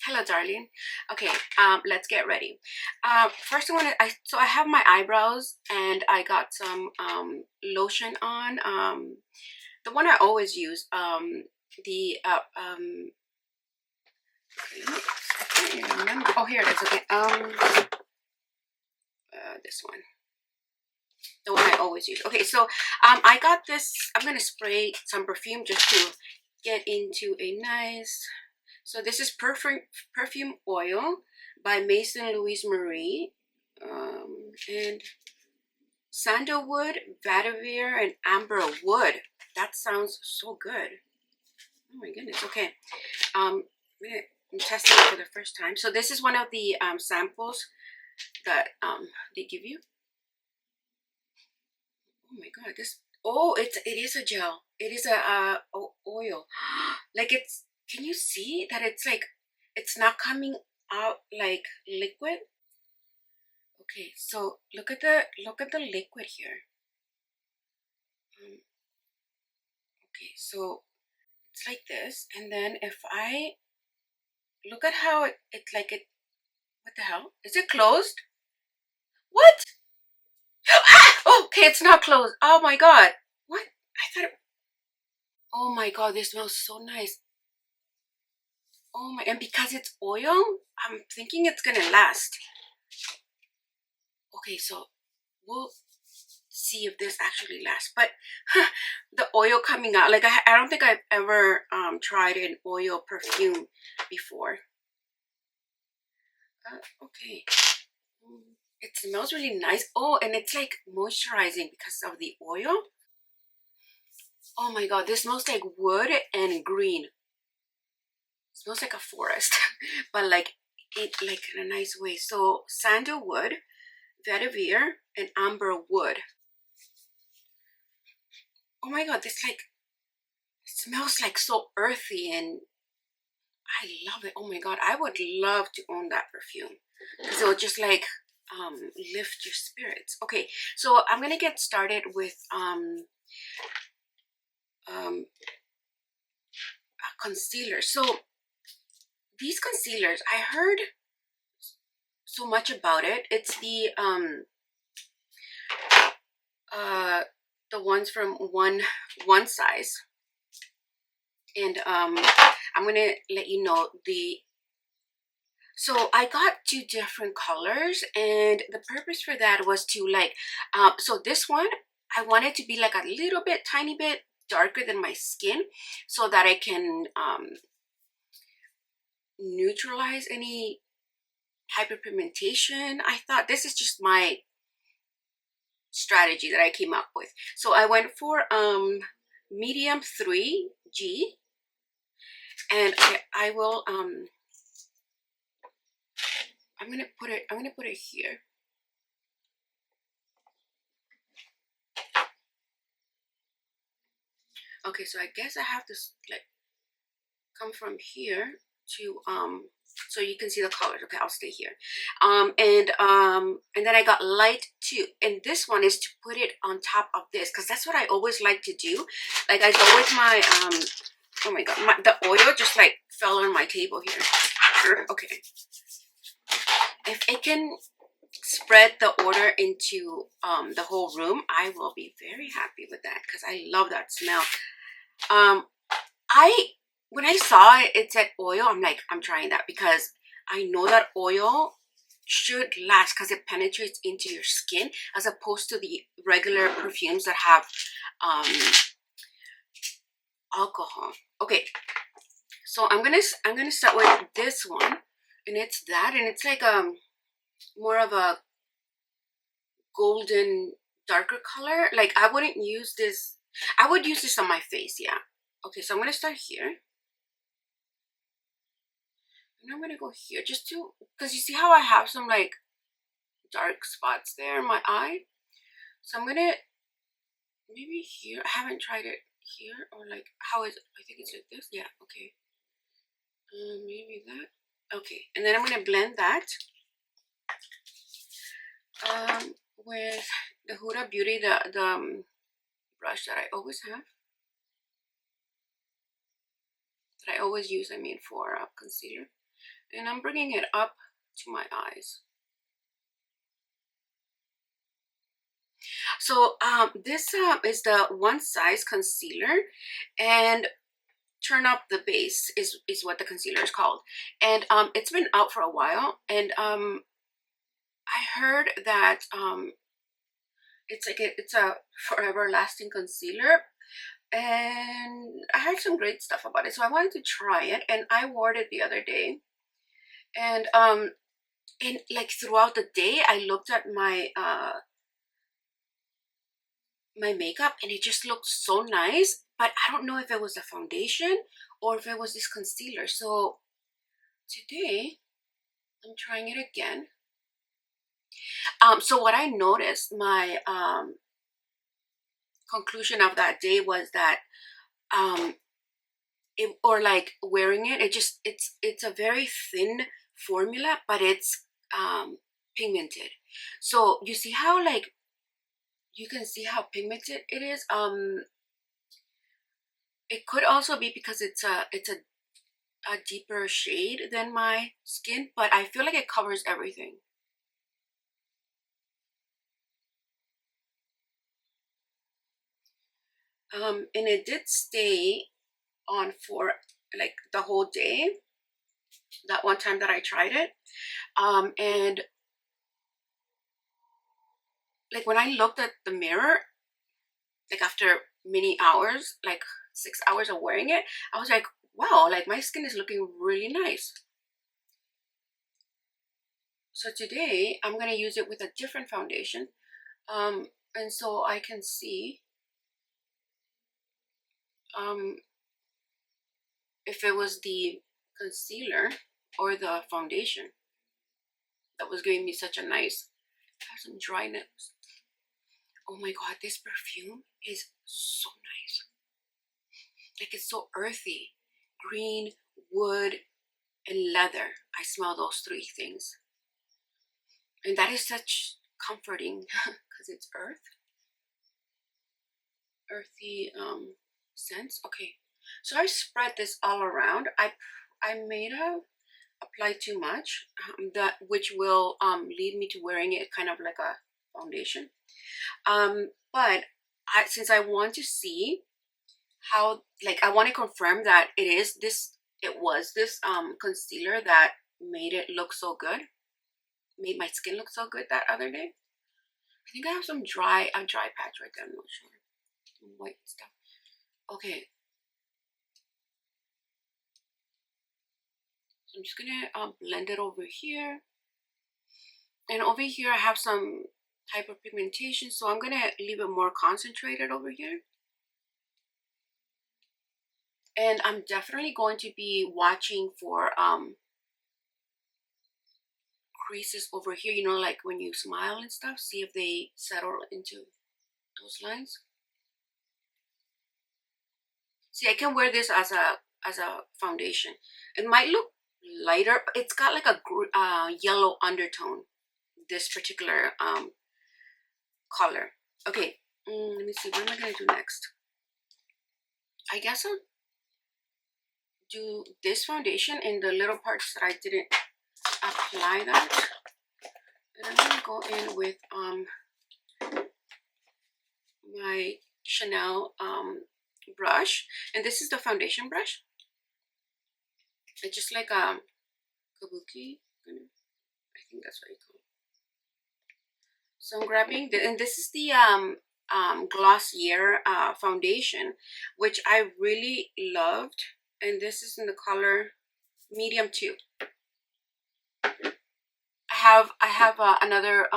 Hello, darling. Okay, let's get ready. First I have my eyebrows and I got some lotion on. The one I always use. The I can't even remember. Oh, here it is. Okay. This one. The one I always use. Okay, so I got this. I'm gonna spray some perfume just to get into a nice. So this is perfume oil by Maison Louise Marie, and sandalwood, vetiver, and amber wood. That sounds so good. Oh my goodness. Okay, I'm testing it for the first time. So this is one of the samples that they give you. Oh my god, this. Oh, it is a gel. It is a oil. Like it's. Can you see that it's like it's not coming out like liquid? Okay, so look at the liquid here. Okay, so it's like this, and then if I look at how it's like it. What the hell? Is it closed? What? Ah! Okay, it's not closed. Oh my god. What? I thought. Oh my god, this smells so nice. Oh my, and because it's oil, I'm thinking it's gonna last. Okay, so we'll see if this actually lasts. But the oil coming out, like I don't think I've ever tried an oil perfume before. Okay. It smells really nice. Oh, and it's like moisturizing because of the oil. Oh my god, this smells like wood and green. It smells like a forest, but like in a nice way. So sandalwood, vetiver, and amber wood. Oh my god, this like smells like so earthy, and I love it. Oh my god, I would love to own that perfume because it would just like lift your spirits. Okay, so I'm gonna get started with a concealer. So these concealers, I heard so much about it. It's the ones from one size, and I'm gonna let you know the. So I got two different colors, and the purpose for that was to like so this one I wanted to be like a little bit tiny bit darker than my skin so that I can neutralize any hyperpigmentation. I thought this is just my strategy that I came up with. So I went for medium 3G, and I will I'm gonna put it here. Okay, so I guess I have to like come from here to so you can see the colors. Okay, I'll stay here. And then I got light too, and this one is to put it on top of this because that's what I always like to do. Like I go with my oh my god, the oil just like fell on my table here. Okay, if it can spread the order into the whole room, I will be very happy with that because I love that smell. When I saw it said oil, I'm like, I'm trying that because I know that oil should last because it penetrates into your skin as opposed to the regular perfumes that have alcohol. Okay, so I'm gonna start with this one, and it's that, and it's like more of a golden darker color. Like I wouldn't use this. I would use this on my face, yeah. Okay, so I'm gonna start here. And I'm gonna go here just to, because you see how I have some like dark spots there in my eye. So I'm gonna maybe here. I haven't tried it here, or like how is it? I think it's like this. Yeah. Okay. Maybe that. Okay, and then I'm gonna blend that with the Huda Beauty, the brush that I always have, that I always use. I mean for concealer. and I'm bringing it up to my eyes. So this is the One Size concealer, and Turn Up the Base is what the concealer is called. And it's been out for a while, and I heard that it's like it's a forever lasting concealer, and I heard some great stuff about it, so I wanted to try it. And I wore it the other day, and like throughout the day I looked at my my makeup, and it just looked so nice, but I don't know if it was the foundation or if it was this concealer. So today I'm trying it again. So what I noticed, my conclusion of that day was that or like wearing it, it's a very thin formula, but it's pigmented. So you see how, like, you can see how pigmented it is. It could also be because it's a deeper shade than my skin, but I feel like it covers everything. And it did stay on for like the whole day, that one time that I tried it. And like when I looked at the mirror, like after many hours, like 6 hours of wearing it, I was like, wow, like my skin is looking really nice. So today I'm gonna use it with a different foundation, and so I can see if it was the concealer or the foundation that was giving me such a nice. I have some dryness. Oh my god, this perfume is so nice. Like, it's so earthy. Green, wood, and leather. I smell those three things, and that is such comforting because it's earthy scents. Okay, so I spread this all around. I may have applied too much, that which will lead me to wearing it kind of like a foundation. But since I want to see how, like, I want to confirm that it was this concealer that made it look so good, made my skin look so good that other day. I think I have some dry patch right there. I'm not sure. Some white stuff. Okay. So I'm just gonna blend it over here. And over here I have some type of pigmentation, so I'm gonna leave it more concentrated over here. And I'm definitely going to be watching for creases over here, you know, like when you smile and stuff, see if they settle into those lines. See, I can wear this as a foundation. It might look lighter, but it's got like a yellow undertone, this particular color. Okay, let me see, what am I gonna do next? I guess I'll do this foundation in the little parts that I didn't apply that, and I'm gonna go in with my Chanel brush, and this is the foundation brush. It's just like a kabuki, I think that's what you call it. So I'm grabbing and this is the Glossier foundation, which I really loved, and this is in the color medium 2. I have another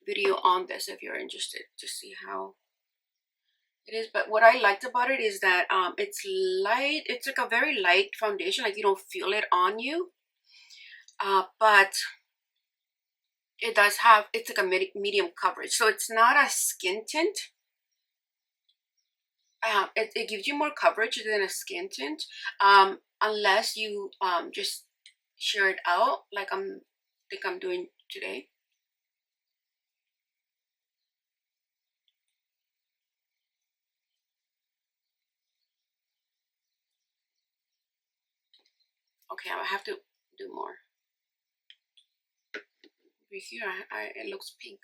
video on this if you're interested to see how it is. But what I liked about it is that it's light. It's like a very light foundation, like you don't feel it on you, but it does have, it's like a medium coverage, so it's not a skin tint. It gives you more coverage than a skin tint, unless you just sheer it out like think I'm doing today. Okay, I have to do more. Over here, it looks pink.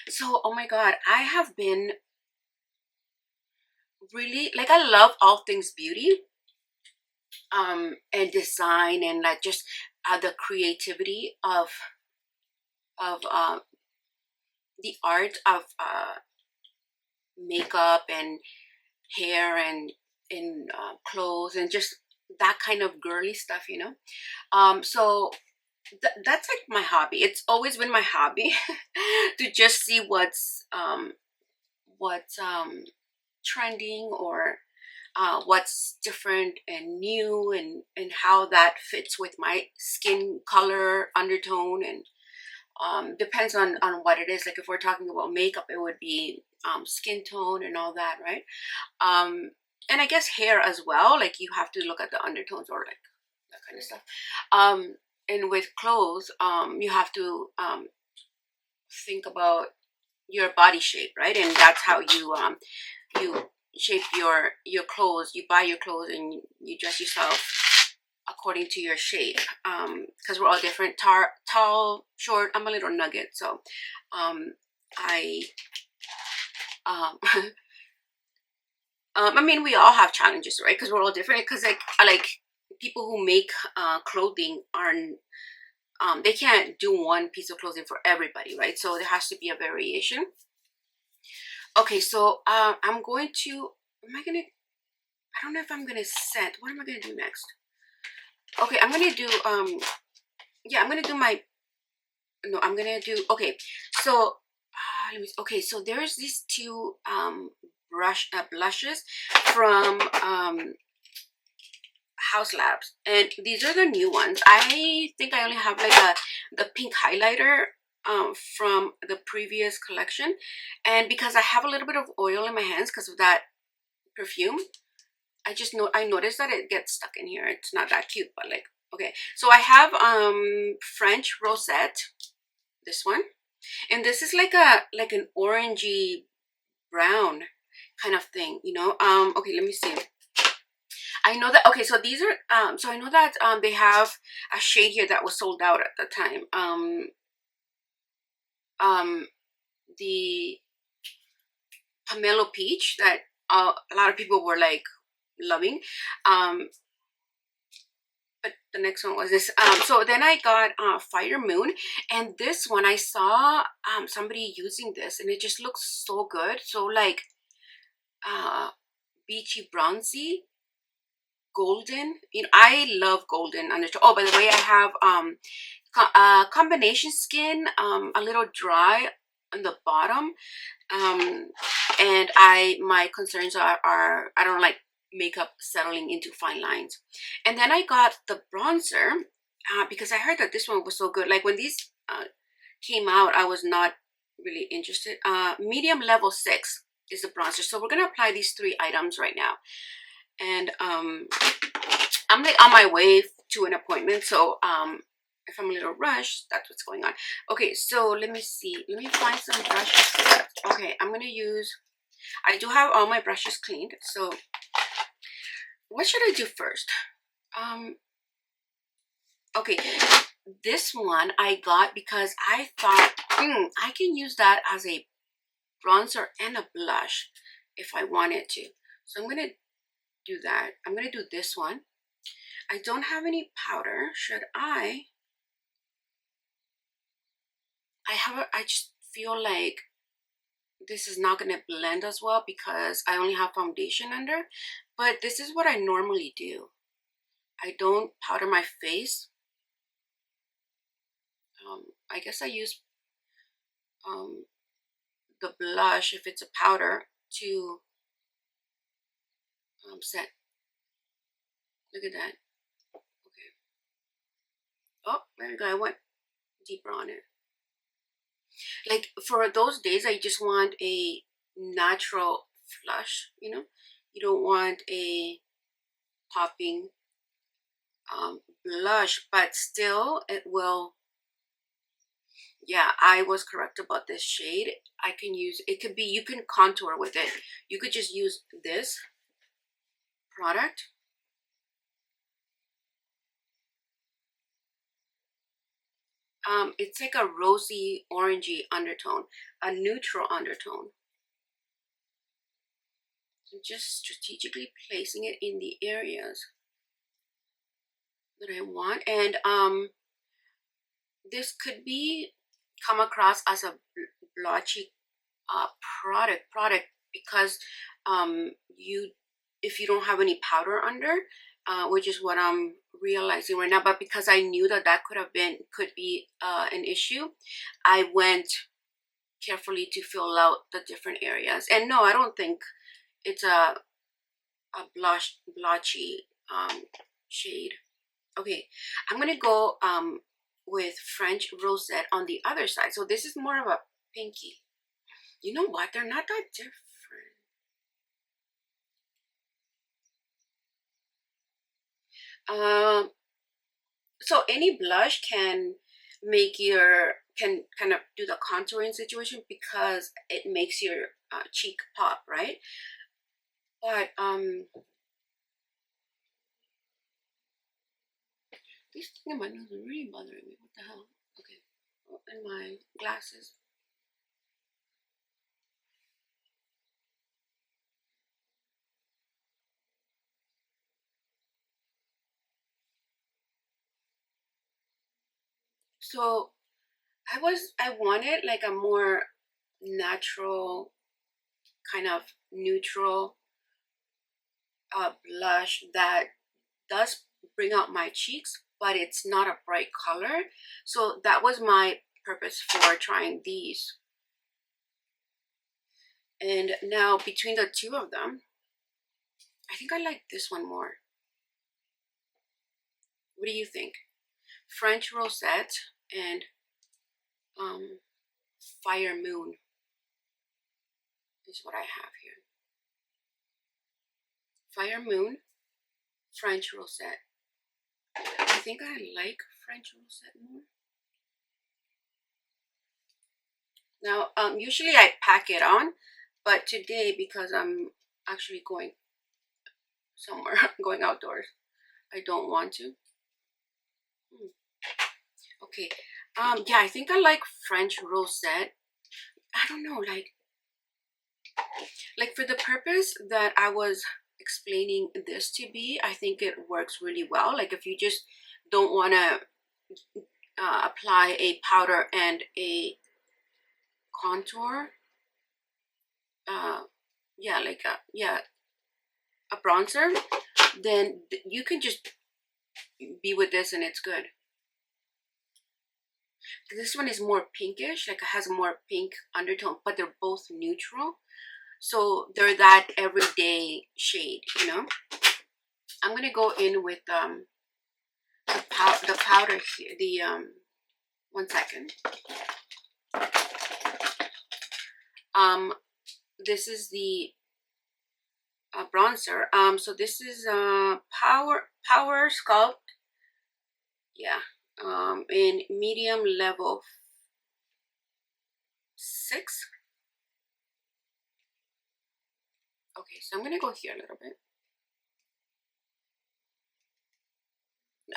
So, oh my god, I have been really, like, I love all things beauty, and design, and like just the creativity of the art of makeup and hair and in clothes and just that kind of girly stuff, you know. So that's like my hobby. It's always been my hobby to just see what's trending, or what's different and new, and how that fits with my skin color, undertone, and depends on what it is. Like if we're talking about makeup, it would be skin tone and all that, right? And I guess hair as well. Like you have to look at the undertones or like that kind of stuff. And with clothes, you have to think about your body shape, right? And that's how you shape your clothes. You buy your clothes and you dress yourself according to your shape, because we're all different. Tall, short. I'm a little nugget, so I I mean, we all have challenges, right? Because we're all different. Because like people who make clothing are they can't do one piece of clothing for everybody, right? So there has to be a variation. Okay, so I'm going to. Am I gonna? I don't know if I'm gonna set. What am I gonna do next? Okay, I'm gonna do yeah, I'm gonna do my. No, I'm gonna do. Okay, so let me. Okay, so there's these two blushes from Haus Labs, and these are the new ones. I think I only have like the pink highlighter from the previous collection, and because I have a little bit of oil in my hands because of that perfume, I noticed that it gets stuck in here. It's not that cute, but like, okay. So I have French Rosette, this one, and this is like an orangey brown kind of thing, you know. Okay, let me see. I know that. Okay, so these are so I know that they have a shade here that was sold out at the time. The pomelo peach that a lot of people were like loving. But the next one was this. So then I got Fire Moon, and this one I saw somebody using this, and it just looks so good. So like beachy bronzy, golden. You know, I love golden undertone. Oh, by the way, I have combination skin, a little dry on the bottom, and my concerns are I don't like makeup settling into fine lines. And then I got the bronzer because I heard that this one was so good. Like when these came out, I was not really interested. Medium level 6 is the bronzer. So we're gonna apply these 3 items right now. And I'm like on my way to an appointment, so if I'm a little rushed, that's what's going on. Okay, so let me see. Let me find some brushes. Okay, I'm gonna use. I do have all my brushes cleaned. So what should I do first? Okay, this one I got because I thought I can use that as a bronzer and a blush if I wanted to. So I'm gonna do that. I'm gonna do this one. I don't have any powder. Should I just feel like this is not gonna blend as well because I only have foundation under. But this is what I normally do. I don't powder my face. I guess I use the blush if it's a powder to set. Look at that. Okay. Oh, there you go. I went deeper on it. Like for those days, I just want a natural flush, you know. You don't want a popping blush, but still it will, yeah, I was correct about this shade. I can use, it could be, you can contour with it. You could just use this product. It's like a rosy orangey undertone, a neutral undertone. So just strategically placing it in the areas that I want. And this could be come across as a blotchy product because you, if you don't have any powder under, which is what I'm realizing right now, but because I knew that that could be an issue, I went carefully to fill out the different areas. And no, I don't think it's a blotchy shade. Okay, I'm gonna go with French Rosette on the other side. So this is more of a pinky. You know what? They're not that different. So any blush can make can kind of do the contouring situation because it makes your cheek pop, right? But this thing in my nose is really bothering me. What the hell? Okay, and my glasses. So I wanted like a more natural, kind of neutral blush that does bring out my cheeks, but it's not a bright color. So that was my purpose for trying these. And now between the two of them, I think I like this one more. What do you think? French Rosette and Fire Moon is what I have here. Fire Moon, French Rosette. I think I like French Rosette more. Now, usually I pack it on, but today, because I'm actually going somewhere, going outdoors, I don't want to. Okay, yeah, I think I like French Rosette. I don't know, like for the purpose that I was explaining this to be, I think it works really well. Like if you just don't want to apply a powder and a contour, yeah, like a bronzer, then you can just be with this and it's good. This one is more pinkish, like it has a more pink undertone, but they're both neutral, so they're that everyday shade, you know. I'm gonna go in with the powder here. The 1 second. This is the bronzer. So this is power Sculpt. Yeah. In medium level 6. Okay, so I'm gonna go here a little bit.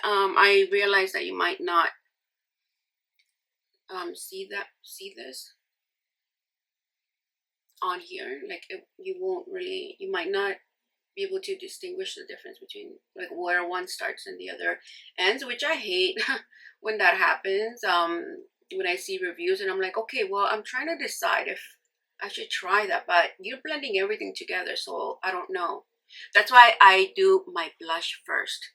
I realize that you might not see this on here. Like you might not be able to distinguish the difference between like where one starts and the other ends, which I hate when that happens. When I see reviews and I'm like, okay, well, I'm trying to decide if I should try that, but you're blending everything together, so I don't know. That's why I do my blush first,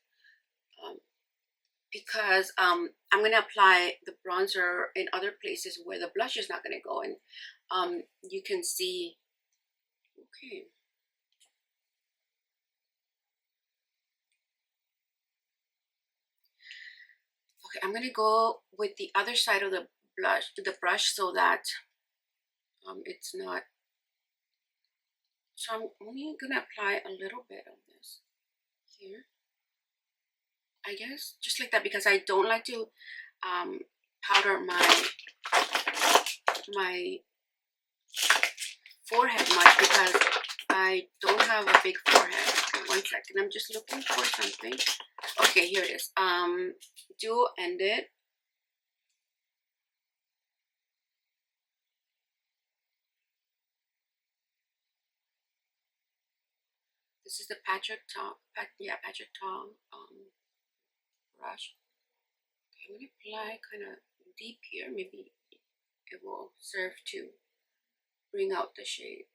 because I'm gonna apply the bronzer in other places where the blush is not gonna go, and you can see. Okay. Okay, I'm gonna go with the other side of the brush so that it's not. So I'm only gonna apply a little bit of this here, I guess, just like that, because I don't like to powder my forehead much because I don't have a big forehead. Okay, 1 second. I'm just looking for something. Okay, here it is. Dual ended. This is the Patrick Tong brush. Okay, I'm gonna apply kind of deep here. Maybe it will serve to bring out the shade.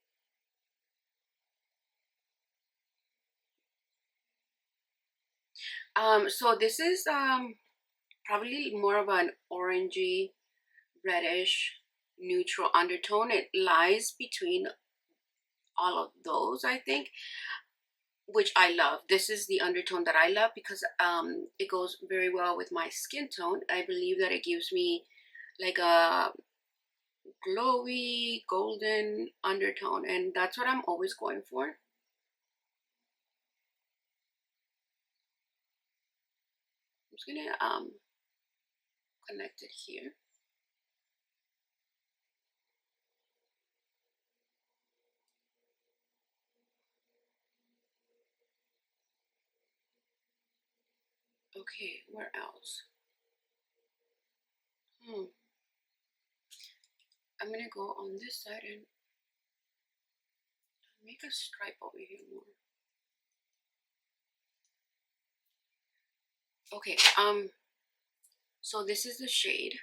So this is probably more of an orangey, reddish, neutral undertone. It lies between all of those, I think, which I love. This is the undertone that I love because it goes very well with my skin tone. I believe that it gives me like a glowy golden undertone, and that's what I'm always going for. I'm just gonna connect it here. Okay, where else? I'm gonna go on this side and make a stripe over here more. Okay, so this is the shade.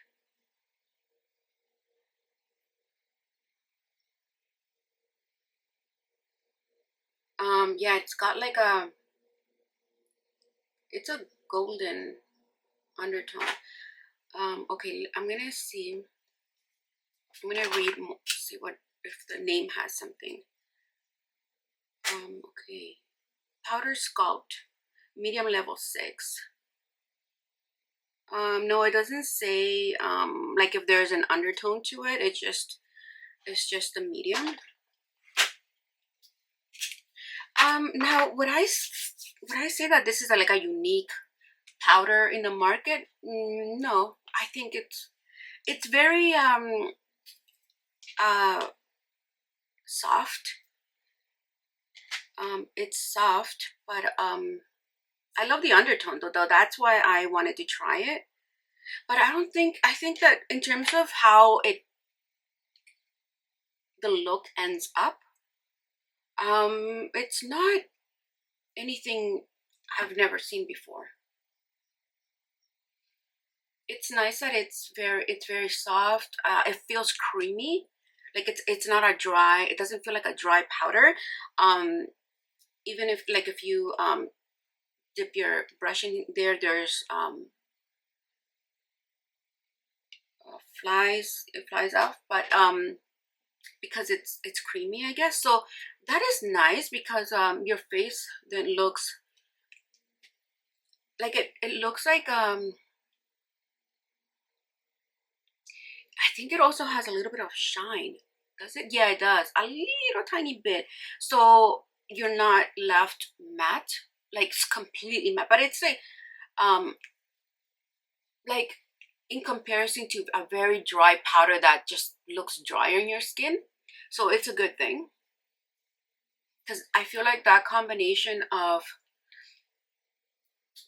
Yeah, it's got like it's a golden undertone. Okay, I'm gonna see. I'm gonna read more, see what if the name has something. Okay, powder sculpt, medium level 6. No, it doesn't say like if there's an undertone to it. It's just a medium. Now would I say that this is like a unique powder in the market? No, I think it's very soft. It's soft, but I love the undertone though. That's why I wanted to try it. But I think that in terms of how the look ends up, it's not anything I've never seen before. It's nice that it's very soft. It feels creamy, like it's not a dry. It doesn't feel like a dry powder. Even if you dip your brush in there, there's it flies off, but because it's creamy, I guess. So that is nice because your face then looks like it looks like I think it also has a little bit of shine. Does it? Yeah, it does. A little tiny bit. So you're not left matte, like completely matte, but it's like in comparison to a very dry powder that just looks dry on your skin. So it's a good thing. Because I feel like that combination of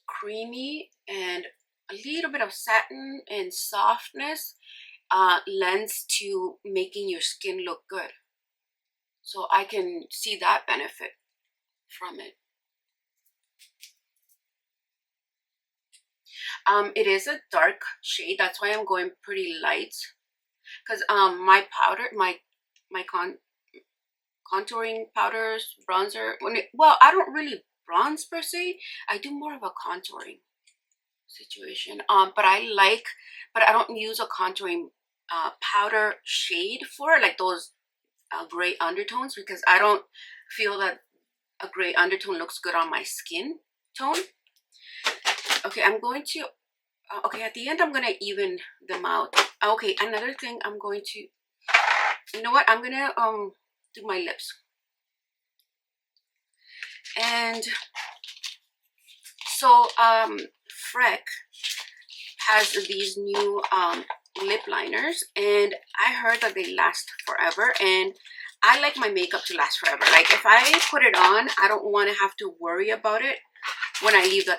creamy and a little bit of satin and softness lends to making your skin look good. So I can see that benefit from it. It is a dark shade, that's why I'm going pretty light. Because my powder, my contouring powders, bronzer, well, I don't really bronze per se. I do more of a contouring situation. But I don't use a contouring powder shade for like those gray undertones, because I don't feel that a gray undertone looks good on my skin tone. Okay, I'm going to okay, at the end I'm gonna even them out. Okay, another thing I'm going to, you know what, I'm gonna do my lips. And so Freck has these new lip liners, and I heard that they last forever, and I like my makeup to last forever. Like if I put it on, I don't want to have to worry about it when I leave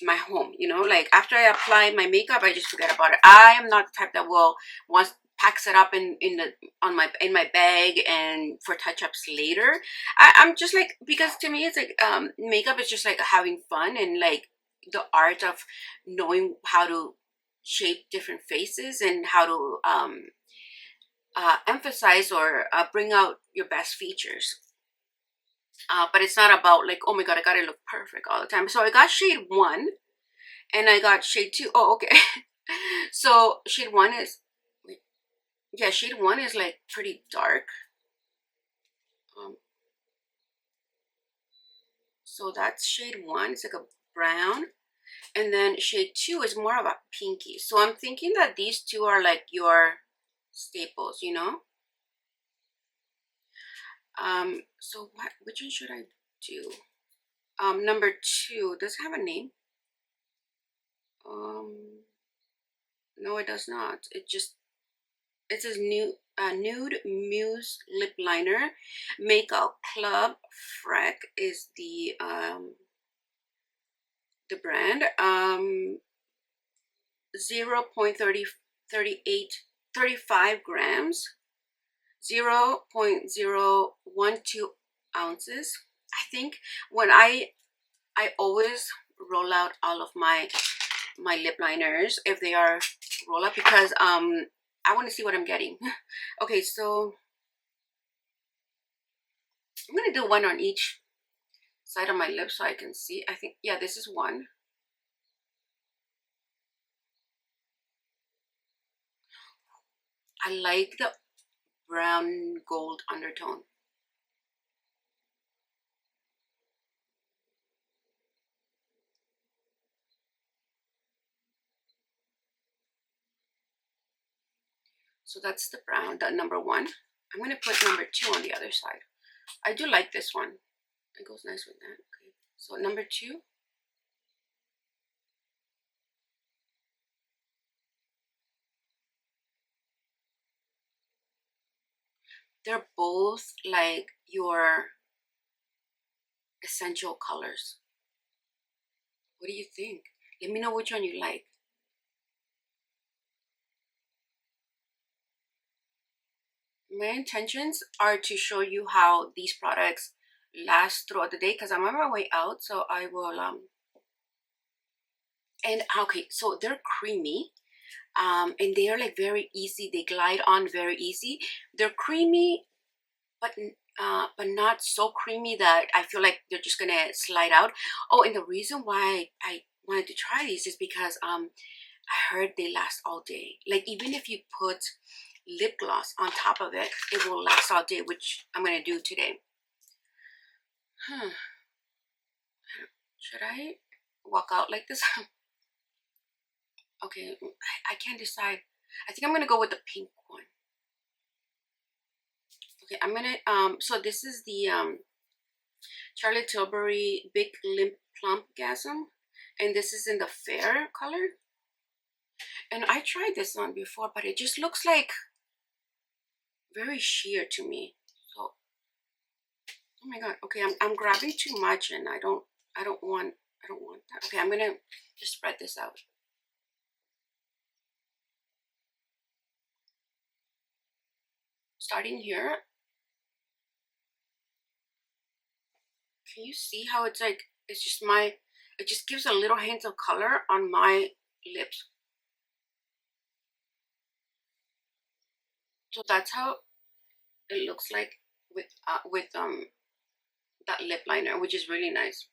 my home, you know. Like after I apply my makeup, I just forget about it. I am not the type that will once packs it up in my bag and for touch-ups later. I'm just like, because to me it's like makeup is just like having fun, and like the art of knowing how to shape different faces and how to emphasize or bring out your best features. But it's not about like, oh my god, I gotta look perfect all the time. So I got shade 1 and I got shade 2. Oh, okay. So shade 1 is, yeah, shade 1 is like pretty dark. So that's shade 1. It's like a brown. And then shade 2 is more of a pinky. So I'm thinking that these two are like your staples, you know? So which one should I do? Number 2, does it have a name? No, it does not. It says Nude Muse Lip Liner. Makeup Club Freck is the brand. 0.35 grams, 0.012 ounces. I think when I always roll out all of my lip liners if they are roll up, because I want to see what I'm getting. Okay, so I'm gonna do one on each side of my lips so I can see. I think, yeah, this is one. I like the brown gold undertone. So that's the brown, the number 1. I'm gonna put number 2 on the other side. I do like this one. It goes nice with that. Okay. So number 2. They're both like your essential colors. What do you think? Let me know which one you like. My intentions are to show you how these products last throughout the day, because I'm on my way out, so I will and okay, so they're creamy, and they are like very easy. They glide on very easy. They're creamy, but not so creamy that I feel like they're just gonna slide out. Oh, and the reason why I wanted to try these is because I heard they last all day. Like even if you put lip gloss on top of it, it will last all day, which I'm gonna do today. Should I walk out like this? Okay, I can't decide. I think I'm gonna go with the pink one. Okay, I'm gonna so this is the Charlotte Tilbury Big Limp Plump Gasm, and this is in the fair color. And I tried this one before, but it just looks like very sheer to me. So, oh my god. Okay, I'm grabbing too much, and I don't want that. Okay, I'm gonna just spread this out. Starting here. Can you see how it's like, it's just it just gives a little hint of color on my lips. So that's how it looks like with that lip liner, which is really nice.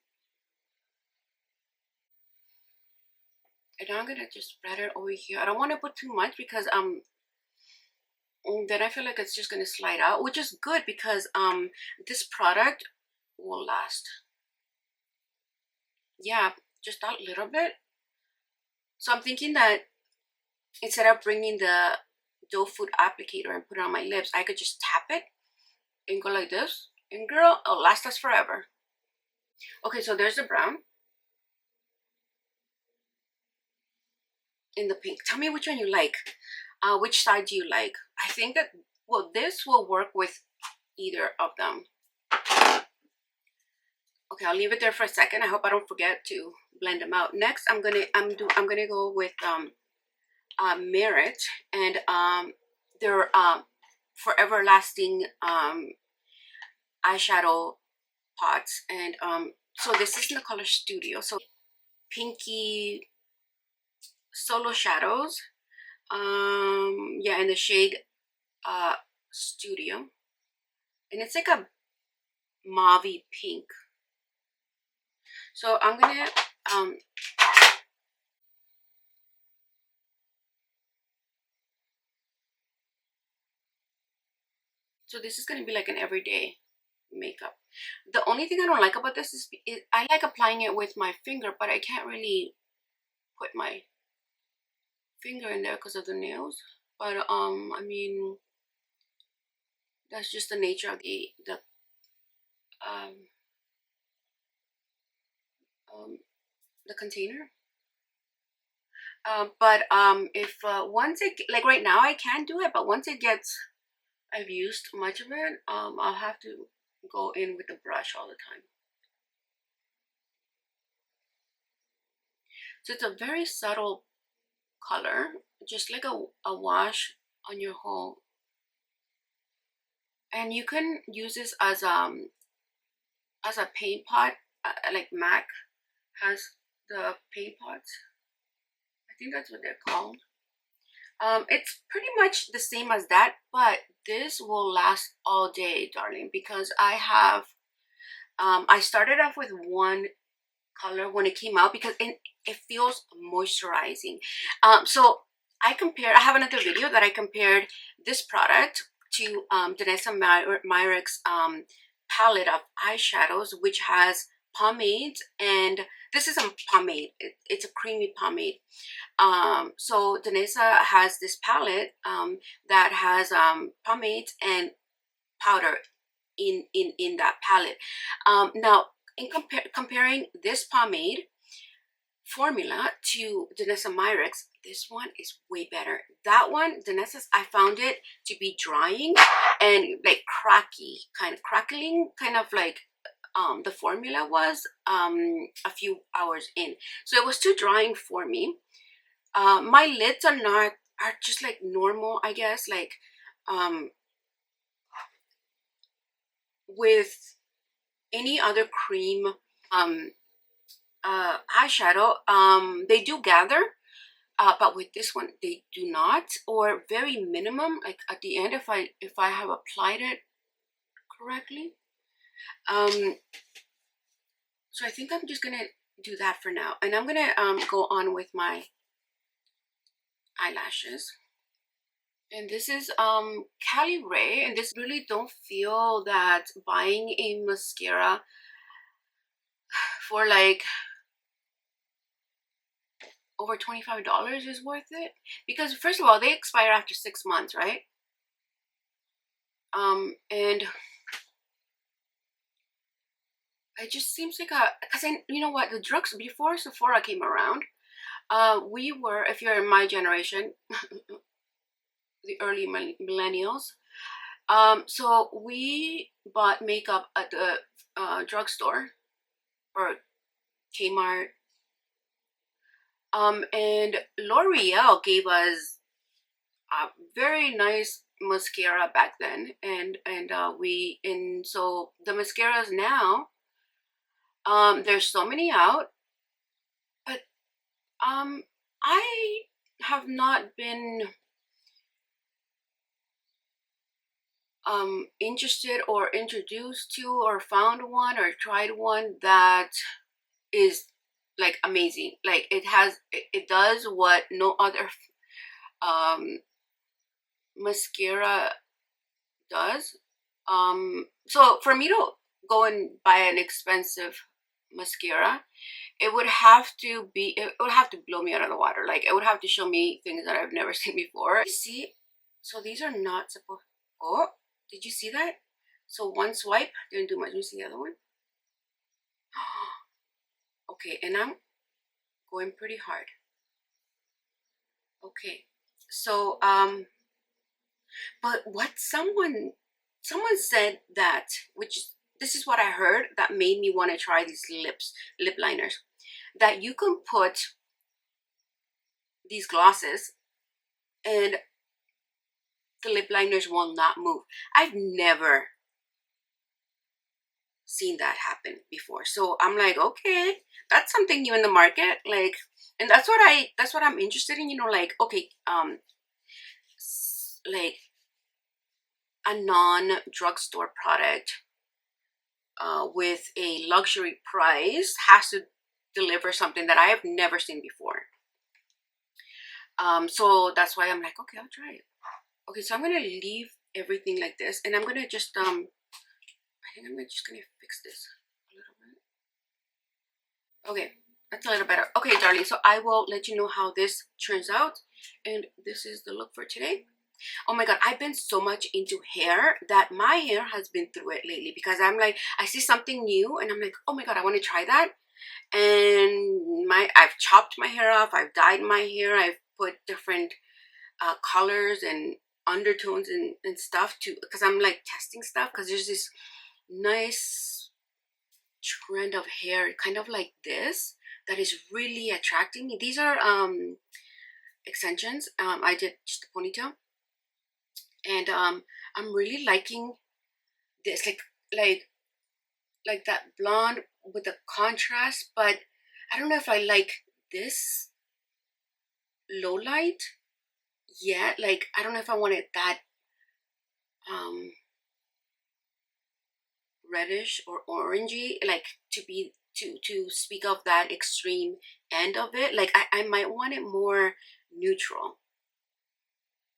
And now I'm gonna just spread it over here. I don't want to put too much because then I feel like it's just gonna slide out, which is good because this product will last. Yeah, just that little bit. So I'm thinking that instead of bringing the doe food applicator and put it on my lips, I could just tap it and go like this, and girl, it'll last us forever. Okay, so there's the brown. in the pink. Tell me which one you like. Which side do you like? I think that, well, this will work with either of them. Okay, I'll leave it there for a second. I hope I don't forget to blend them out. Next, I'm gonna go with Merit and their forever lasting eyeshadow pots, and so this is in the color Studio, so pinky solo shadows, yeah, in the shade Studio, and it's like a mauvey pink. So I'm gonna so this is gonna be like an everyday makeup. The only thing I don't like about this is I like applying it with my finger, but I can't really put my finger in there because of the nails. But I mean, that's just the nature of the container. But if once it, like right now I can do it, but once it gets, I've used much of it, I'll have to go in with the brush all the time. So it's a very subtle color, just like a wash on your whole. And you can use this as a paint pot, like MAC has the paint pots. I think that's what they're called. It's pretty much the same as that, but this will last all day, darling, because I have I started off with one color when it came out because it feels moisturizing. So I have another video that I compared this product to Danessa Myricks palette of eyeshadows, which has pomades, and this is a pomade. It's a creamy pomade. So Danessa has this palette that has pomades and powder in that palette. Now, in comparing this pomade formula to Danessa Myricks, this one is way better. That one, Danessa's, I found it to be drying and like crackling, kind of like the formula was a few hours in. So it was too drying for me. My lids are just like normal, I guess, like with any other cream eyeshadow, they do gather, but with this one they do not, or very minimum, like at the end, if I have applied it correctly. So I think I'm just gonna do that for now, and I'm gonna go on with my eyelashes. And this is Cali Ray, and this really don't feel that buying a mascara for like over $25 is worth it, because first of all, they expire after 6 months, right? And it just seems like because you know what, the drugs before Sephora came around, we were, if you're in my generation, the early millennials, so we bought makeup at the drugstore or Kmart, and L'Oreal gave us a very nice mascara back then, and so the mascaras now, there's so many out, but I have not been interested or introduced to or found one or tried one that is like amazing. Like it does what no other mascara does. So for me to go and buy an expensive mascara, it would have to blow me out of the water. Like it would have to show me things that I've never seen before. You see, so these are not supposed. Oh, did you see that? So one swipe didn't do much. You see the other one? Okay, and I'm going pretty hard. Okay, so but what someone said that, which this is what I heard that made me want to try these lip liners, that you can put these glosses and the lip liners will not move. I've never seen that happen before, so I'm like, okay, that's something new in the market. Like, and that's what I'm interested in, you know, like, okay, like a non-drugstore product with a luxury price has to deliver something that I have never seen before. So that's why I'm like, okay, I'll try it. Okay, so I'm gonna leave everything like this, and I'm gonna just I think I'm just gonna fix this a little bit. Okay, that's a little better. Okay, darling, so I will let you know how this turns out, and this is the look for today. Oh my god, I've been so much into hair that my hair has been through it lately, because I'm like, I see something new and I'm like, oh my god, I want to try that. And I've chopped my hair off, I've dyed my hair, I've put different colors and undertones and stuff too, because I'm like testing stuff, because there's this nice trend of hair kind of like this that is really attracting me. These are extensions. I did just a ponytail, and I'm really liking this, like that blonde with the contrast, but I don't know if I like this low light yet. Like, I don't know if I want it that reddish or orangey, like to speak of that extreme end of it. Like, I might want it more neutral.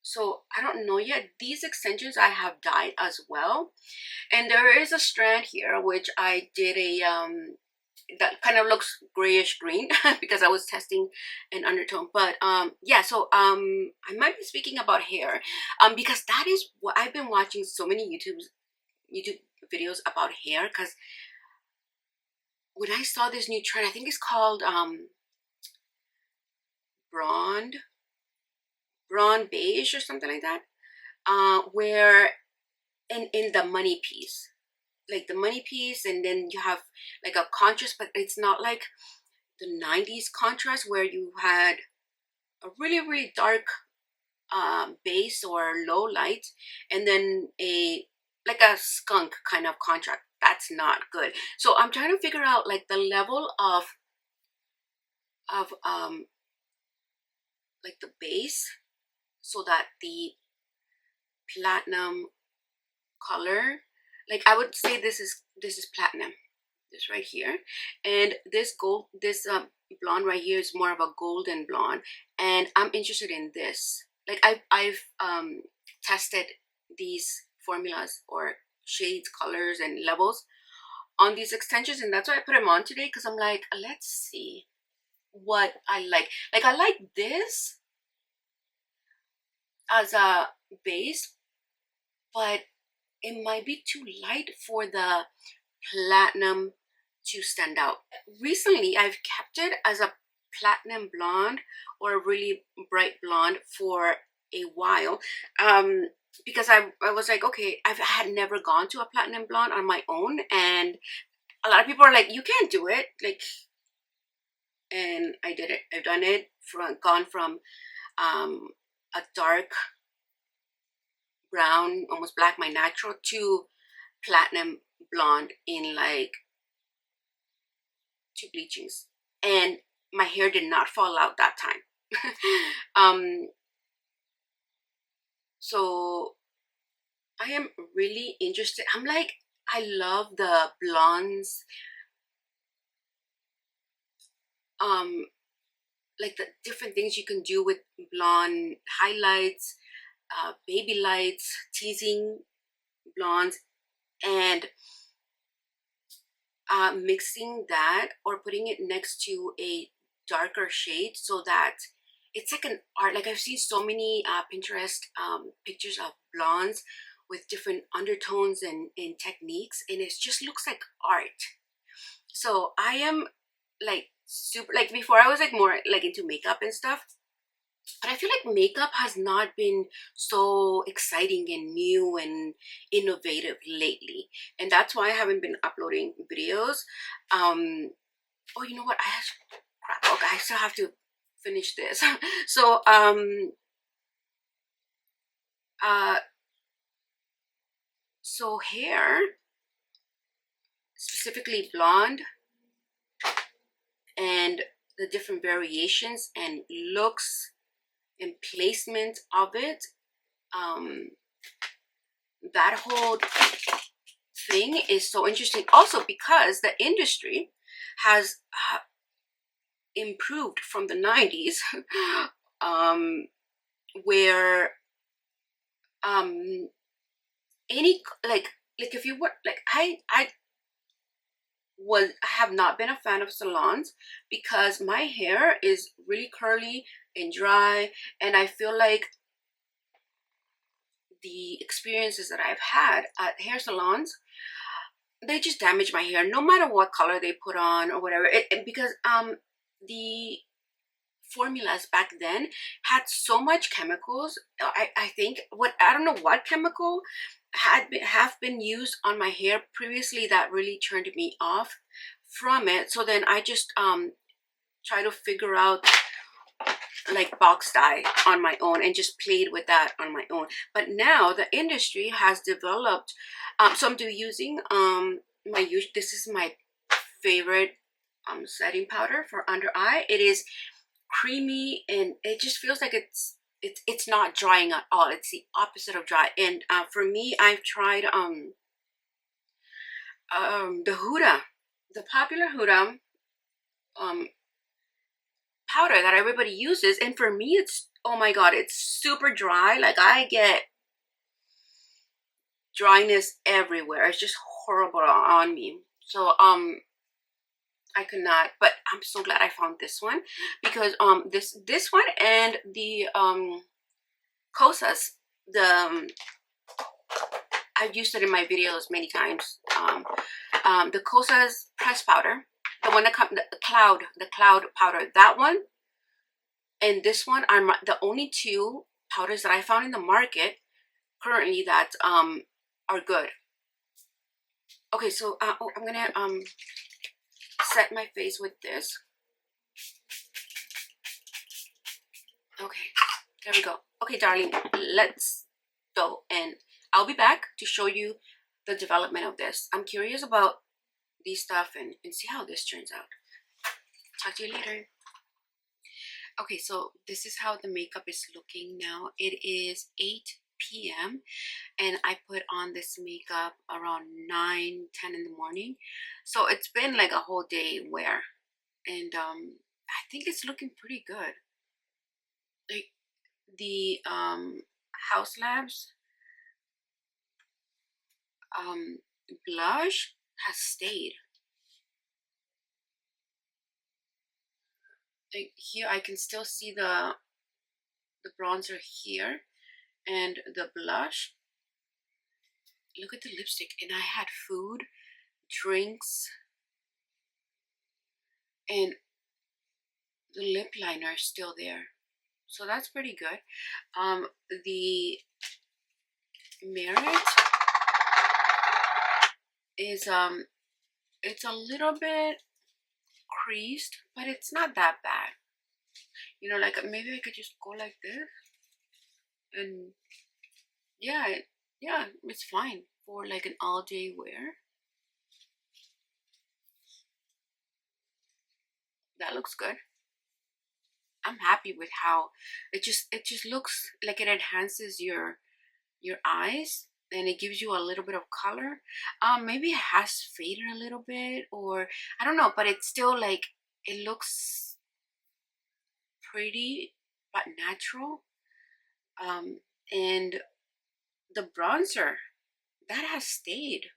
So I don't know yet. These extensions I have dyed as well, and there is a strand here which I did a that kind of looks grayish green because I was testing an undertone. But yeah, so I might be speaking about hair because that is what I've been watching so many YouTube videos about hair, because when I saw this new trend, I think it's called blonde beige or something like that, where in the money piece, like the money piece, and then you have like a contrast, but it's not like the 90s contrast where you had a really dark base or low light, and then a like a skunk kind of contrast. That's not good. So I'm trying to figure out like the level of like the base, so that the platinum color, like I would say this is platinum, this right here, and this gold, this blonde right here is more of a golden blonde, and I'm interested in this. Like I've tested these formulas or shades, colors, and levels on these extensions, and that's why I put them on today, because I'm like, let's see what I like. Like, I like this as a base, but it might be too light for the platinum to stand out. Recently, I've kept it as a platinum blonde or a really bright blonde for a while, because I was like, okay, I had never gone to a platinum blonde on my own, and a lot of people are like, you can't do it, like, and I did it. I've done it, gone from a dark brown, almost black, my natural, to platinum blonde in like 2 bleachings, and my hair did not fall out that time. So I am really interested. I'm like, I love the blondes, like the different things you can do with blonde highlights, baby lights, teasing blondes, and mixing that or putting it next to a darker shade, so that it's like an art. Like, I've seen so many Pinterest pictures of blondes with different undertones and techniques, and it just looks like art. So I am like super, like before I was like more like into makeup and stuff, But I feel like makeup has not been so exciting and new and innovative lately, and that's why I haven't been uploading videos. Oh, you know what? I actually, crap. Okay, I still have to finish this. So uh so hair, specifically blonde, and the different variations and looks and placement of it, that whole thing is so interesting. Also because the industry has improved from the 90s, where any like if you were like I have not been a fan of salons because my hair is really curly and dry, and I feel like the experiences that I've had at hair salons, they just damage my hair no matter what color they put on or whatever. Because the formulas back then had so much chemicals. I think I don't know what chemical have been used on my hair previously that really turned me off from it. So then I just try to figure out like box dye on my own and just played with that on my own. But now the industry has developed, so I'm using this is my favorite setting powder for under eye. It is creamy and it just feels like it's not drying at all. It's the opposite of dry. And for me, I've tried the Huda, the popular Huda powder that everybody uses, and for me it's, oh my god, it's super dry. Like I get dryness everywhere. It's just horrible on me. So I could not, but I'm so glad I found this one because this one and the Kosas, I've used it in my videos many times. The Kosas press powder, the one that comes, the cloud powder, that one and this one are the only two powders that I found in the market currently that are good. Okay, so oh, I'm gonna set my face with this. Okay, there we go. Okay, darling, let's go, and I'll be back to show you the development of this. I'm curious about these stuff and see how this turns out. Talk to you later. Okay, so this is how the makeup is looking now. It is 8 p.m. and I put on this makeup around 9-10 in the morning. So it's been like a whole day wear, and I think it's looking pretty good. Like the Haus Labs blush has stayed. Like here I can still see the bronzer here and the blush. Look at the lipstick, and I had food, drinks, and the lip liner is still there. So that's pretty good. The Merit is it's a little bit creased, but it's not that bad. You know, like maybe I could just go like this, and yeah, it's fine for like an all-day wear. That looks good. I'm happy with how it just looks like it enhances your eyes, and it gives you a little bit of color. Maybe it has faded a little bit, or I don't know, but it's still like it looks pretty but natural. And the bronzer, that has stayed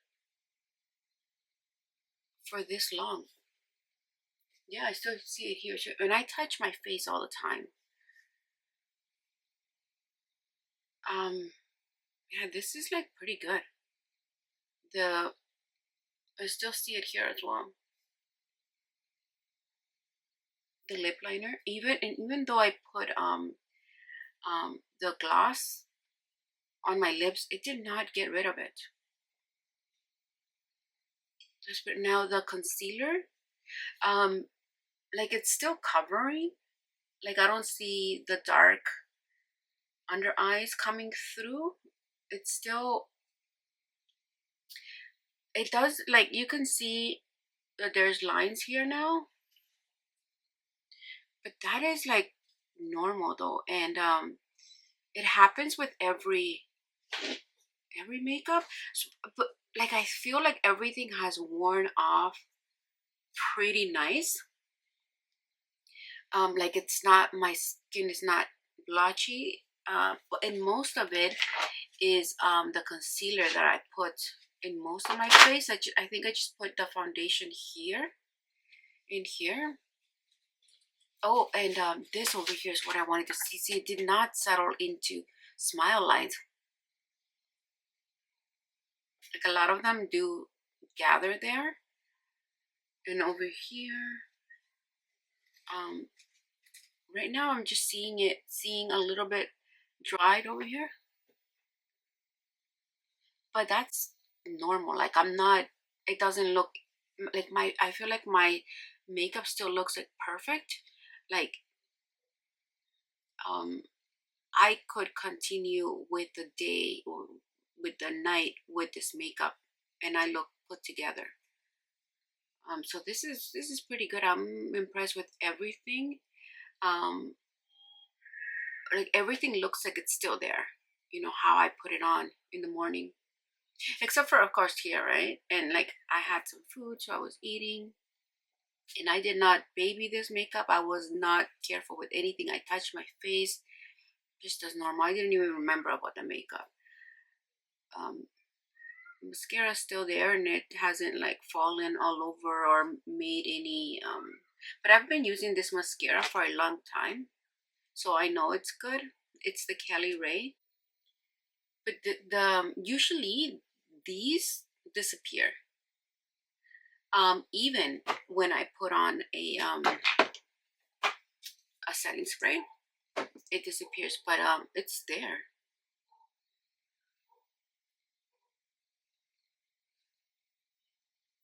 for this long. Yeah, I still see it here, and I touch my face all the time. Yeah, this is like pretty good. I still see it here as well. The lip liner, even though I put the gloss on my lips, it did not get rid of it. But now the concealer, like it's still covering. Like I don't see the dark under eyes coming through. It's still, it does, like you can see that there's lines here now, but that is like normal though. And it happens with every makeup. So, but like I feel like everything has worn off pretty nice. Like it's not, my skin is not blotchy, and most of it is the concealer that I put in most of my face. I think I just put the foundation here, in here. Oh, and this over here is what I wanted to see. See, it did not settle into smile lines. Like a lot of them do gather there. And over here, right now I'm just seeing a little bit dried over here. But that's normal. Like I'm not, it doesn't look like I feel like my makeup still looks like perfect. Like I could continue with the day or with the night with this makeup and I look put together. So this is pretty good. I'm impressed with everything. Like everything looks like it's still there, you know, how I put it on in the morning, except for of course here, right? And like I had some food, so I was eating, and I did not baby this makeup. I was not careful with anything. I touched my face just as normal. I didn't even remember about the makeup. Mascara is still there and it hasn't like fallen all over or made any but I've been using this mascara for a long time, so I know it's good. It's the Kelly Ray, but usually these disappear even when I put on a setting spray. It disappears, but it's there.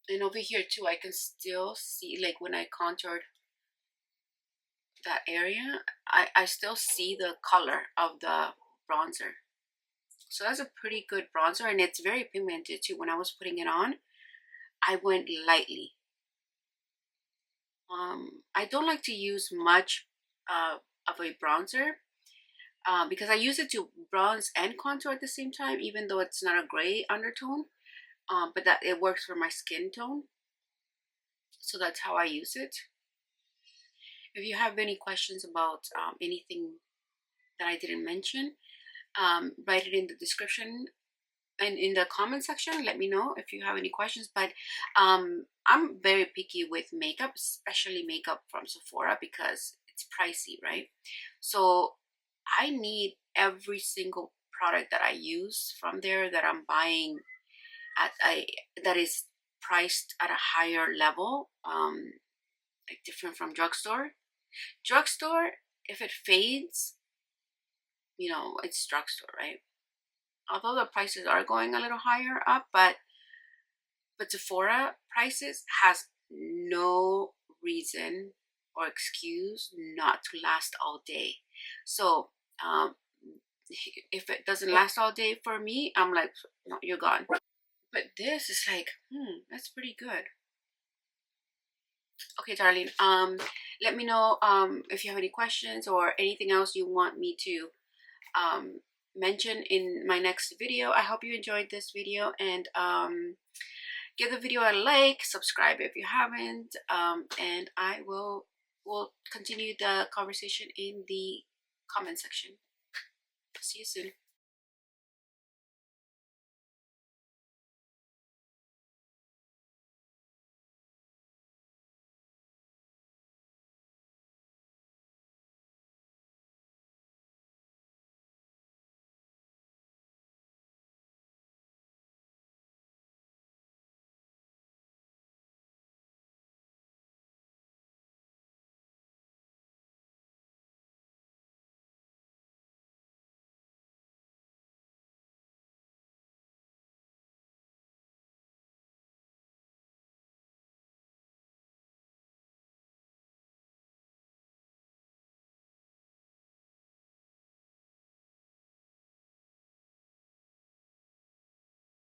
And over here too, I can still see, like when I contoured that area, I still see the color of the bronzer. So that's a pretty good bronzer, and it's very pigmented too. When I was putting it on, I went lightly. I don't like to use much of a bronzer because I use it to bronze and contour at the same time, even though it's not a gray undertone. But that it works for my skin tone, so that's how I use it. If you have any questions about anything that I didn't mention, write it in the description and in the comment section. Let me know if you have any questions. But I'm very picky with makeup, especially makeup from Sephora, because it's pricey, right? So I need every single product that I use from there, that I'm buying at that is priced at a higher level, like different from drugstore. Drugstore, if it fades, you know, it's drugstore, right? Although the prices are going a little higher up, but Sephora prices has no reason or excuse not to last all day. So if it doesn't last all day for me, I'm like, no, you're gone. But this is like, that's pretty good. Okay, darling. Let me know if you have any questions or anything else you want me to mention in my next video. I hope you enjoyed this video, and give the video a like, subscribe if you haven't, and I will continue the conversation in the comment section. See you soon.